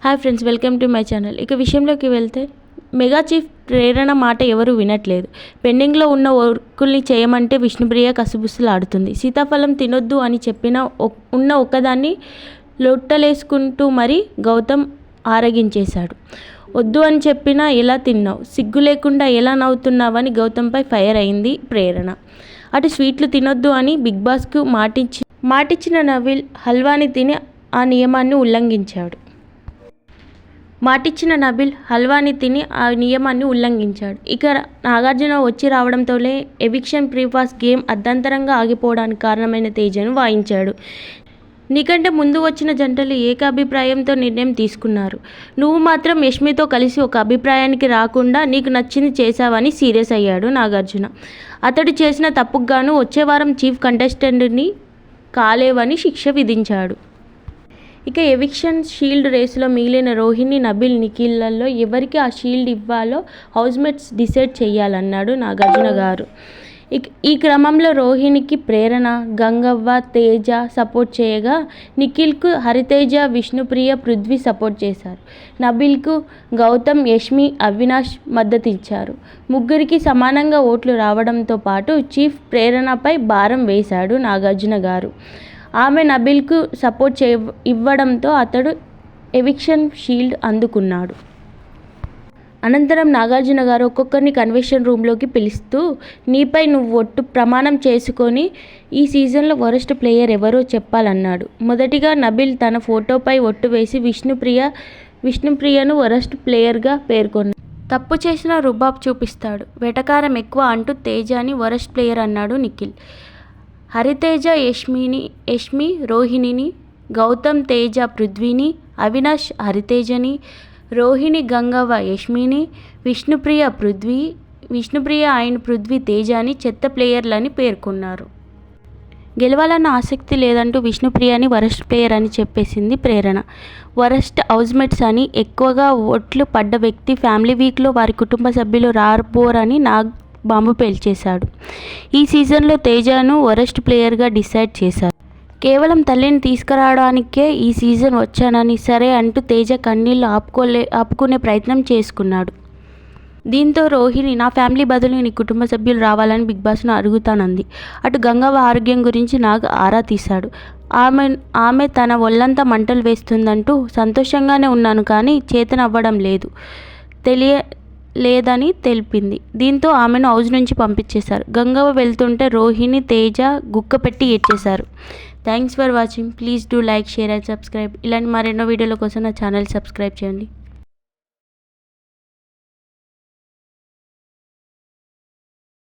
Hi friends, welcome to my channel. ఇక విషయంలోకి వెళ్తే మెగా చీఫ్ ప్రేరణ మాట ఎవరు వినట్లేదు. పెండింగ్లో ఉన్న వర్కుల్ని చేయమంటే విష్ణుప్రియ కసుబుసులాడుతుంది. సీతాఫలం తినొద్దు అని చెప్పిన ఉన్న ఒక్కదాన్ని లొట్టలేసుకుంటూ మరీ గౌతమ్ ఆరగించేశాడు. వద్దు అని చెప్పినా ఎలా తిన్నావు, సిగ్గు లేకుండా ఎలా నవ్వుతున్నావని గౌతమ్పై ఫైర్ అయింది ప్రేరణ. అటు స్వీట్లు తినొద్దు అని బిగ్ బాస్కు మాటిచ్చిన నబిల్ హల్వాని తిని ఆ నియమాన్ని ఉల్లంఘించాడు. ఇక నాగార్జున వచ్చి రావడంతోనే ఎవిక్షన్ ప్రీపాస్ గేమ్ అర్ధంతరంగా ఆగిపోవడానికి కారణమైన తేజను వాయించాడు. నీకంటే ముందు వచ్చిన జంటలు ఏకాభిప్రాయంతో నిర్ణయం తీసుకున్నారు. నువ్వు మాత్రం యష్మితో కలిసి ఒక అభిప్రాయానికి రాకుండా నీకు నచ్చింది చేశావని సీరియస్ అయ్యాడు నాగార్జున. అతడు చేసిన తప్పుకు గాను వచ్చే వారం చీఫ్ కంటెస్టెంట్ని కాలేవని శిక్ష విధించాడు. ఇక ఎవిక్షన్ షీల్డ్ రేసులో మిగిలిన రోహిణి, నబిల్, నిఖిల్లలో ఎవరికి ఆ షీల్డ్ ఇవ్వాలో హౌస్మేట్స్ డిసైడ్ చేయాలన్నాడు నాగార్జున గారు. ఈ క్రమంలో రోహిణికి ప్రేరణ, గంగవ్వ, తేజ సపోర్ట్ చేయగా నిఖిల్కు హరితేజ, విష్ణుప్రియ, పృథ్వీ సపోర్ట్ చేశారు. నబిల్కు గౌతమ్, యష్మి, అవినాష్ మద్దతిచ్చారు. ముగ్గురికి సమానంగా ఓట్లు రావడంతో పాటు చీఫ్ ప్రేరణపై భారం వేశాడు నాగార్జున గారు. ఆమె నబిల్కు సపోర్ట్ ఇవ్వడంతో అతడు ఎవిక్షన్ షీల్డ్ అందుకున్నాడు. అనంతరం నాగార్జున గారు ఒక్కొక్కరిని కన్వెన్షన్ రూమ్లోకి పిలుస్తూ నీపై నువ్వు ఒట్టు ప్రమాణం చేసుకొని ఈ సీజన్లో వరస్ట్ ప్లేయర్ ఎవరో చెప్పాలన్నాడు. మొదటిగా నబిల్ తన ఫోటోపై ఒట్టు వేసి విష్ణుప్రియను వరస్ట్ ప్లేయర్గా పేర్కొన్నాడు. తప్పు చేసిన రుబాబ్ చూపిస్తాడు, వెటకారం ఎక్కువ అంటూ తేజాని వరస్ట్ ప్లేయర్ అన్నాడు నిఖిల్. హరితేజ యష్మి రోహిణిని, గౌతమ్ తేజ పృథ్వీని, అవినాష్ హరితేజని, రోహిణి గంగవ్వ యష్మిని, విష్ణుప్రియ ఆయన పృథ్వీ తేజాని చెత్త ప్లేయర్లని పేర్కొన్నారు. గెలవాలన్న ఆసక్తి లేదంటూ విష్ణుప్రియని వరస్ట్ ప్లేయర్ అని చెప్పేసింది ప్రేరణ. వరస్ట్ హౌస్మేట్స్ అని ఎక్కువగా ఓట్లు పడ్డ వ్యక్తి ఫ్యామిలీ వీక్లో వారి కుటుంబ సభ్యులు రాబోరని నాగ్ బాంబు పేల్చేశాడు. ఈ సీజన్లో తేజను వరస్ట్ ప్లేయర్గా డిసైడ్ చేశారు. కేవలం తల్లిని తీసుకురావడానికే ఈ సీజన్ వచ్చానని సరే అంటూ తేజ కన్నీళ్లు ఆపుకునే ప్రయత్నం చేసుకున్నాడు. దీంతో రోహిణి నా ఫ్యామిలీ బదులు నీ కుటుంబ సభ్యులు రావాలని బిగ్ బాస్ను అడుగుతానంది. అటు గంగవ్వ ఆరోగ్యం గురించి నాగ్ ఆరా తీశాడు. ఆమె తన ఒళ్లంతా మంటలు వేస్తుందంటూ సంతోషంగానే ఉన్నాను కానీ చేతనవ్వడం లేదని తెలిపింది. దీంతో ఆమెను హౌస్ నుంచి పంపించేశారు. గంగవ్వ వెళ్తుంటే రోహిణి, తేజ గుక్కపెట్టి ఏడ్చేశారు. Thanks for watching. Please do like, share and subscribe. ఇలాంటి మరెన్నో వీడియోల కోసం నా ఛానల్ సబ్స్క్రైబ్ చేయండి.